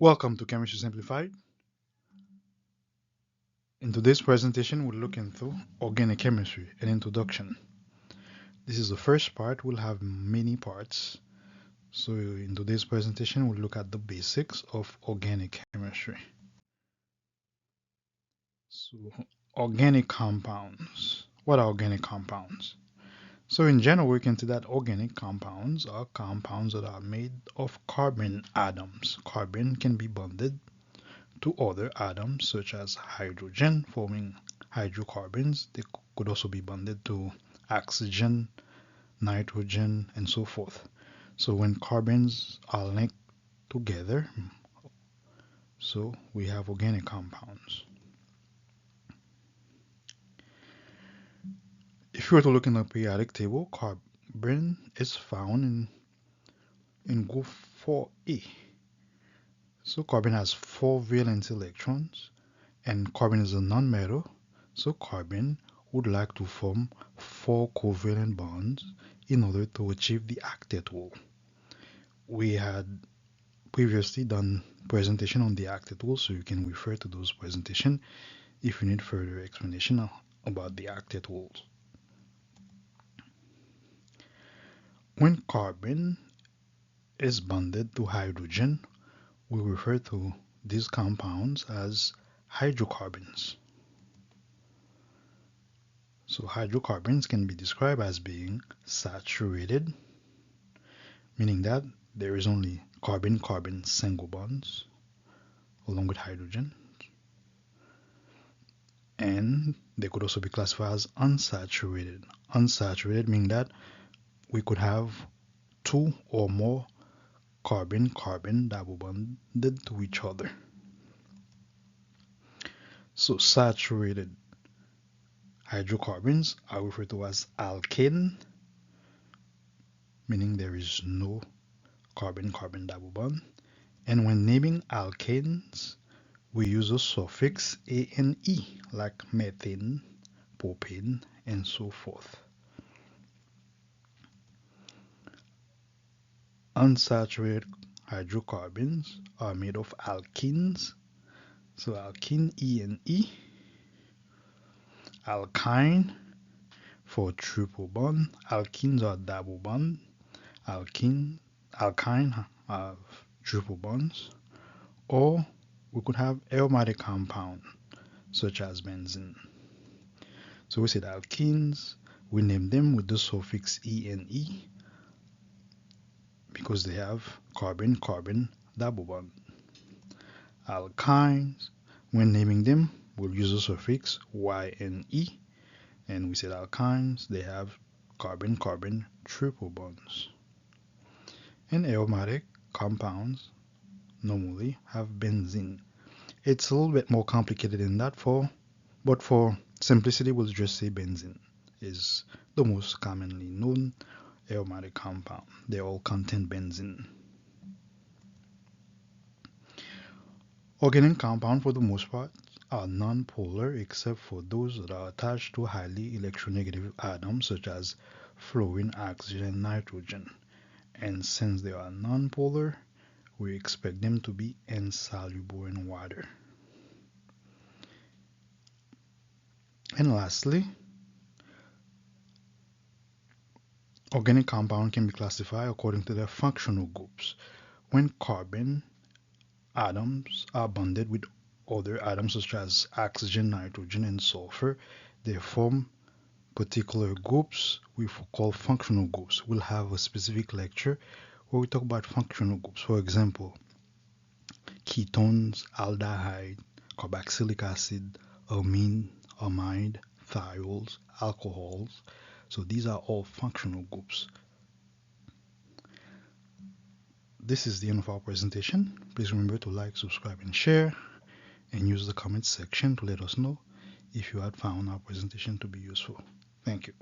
Welcome to Chemistry Simplified. In today's presentation, we'll look into organic chemistry, an introduction. This is the first part. We'll have many parts. So in today's presentation, we'll look at the basics of organic chemistry. So organic compounds. What are organic compounds? So in general, we can say that organic compounds are compounds that are made of carbon atoms. Carbon can be bonded to other atoms such as hydrogen, forming hydrocarbons. They could also be bonded to oxygen, nitrogen, and so forth. So when carbons are linked together, so we have organic compounds. If you were to look in the periodic table, carbon is found in group 4A. So carbon has 4 valence electrons, and carbon is a nonmetal. So carbon would like to form 4 covalent bonds in order to achieve the octet rule. We had previously done presentation on the octet rule, so you can refer to those presentations if you need further explanation about the octet rules. When carbon is bonded to hydrogen, we refer to these compounds as hydrocarbons. So hydrocarbons can be described as being saturated, meaning that there is only carbon-carbon single bonds along with hydrogen. And they could also be classified as unsaturated. Unsaturated meaning that we could have 2 or more carbon-carbon double bonded to each other. So saturated hydrocarbons are referred to as alkane, meaning there is no carbon-carbon double bond. And when naming alkanes, we use a suffix ane, like methane, propane, and so forth. Unsaturated hydrocarbons are made of alkenes. So alkene, ene, alkyne for triple bond. Alkenes are double bond. Alkyne have triple bonds. Or we could have aromatic compound such as benzene. So we said alkenes, we name them with the suffix ene because they have carbon-carbon double bond. Alkynes, when naming them, we'll use the suffix yne, and we said alkynes, they have carbon-carbon triple bonds. And aromatic compounds normally have benzene. It's a little bit more complicated than that, but for simplicity, we'll just say benzene is the most commonly known aromatic compound. They all contain benzene. Organic compounds, for the most part, are non-polar except for those that are attached to highly electronegative atoms such as fluorine, oxygen, and nitrogen. And since they are non-polar, we expect them to be insoluble in water. And lastly, organic compounds can be classified according to their functional groups. When carbon atoms are bonded with other atoms such as oxygen, nitrogen, and sulfur, they form particular groups we call functional groups. We'll have a specific lecture where we talk about functional groups. For example, ketones, aldehyde, carboxylic acid, amide, thiols, alcohols. So these are all functional groups. This is the end of our presentation. Please remember to like, subscribe, and share, and use the comments section to let us know if you had found our presentation to be useful. Thank you.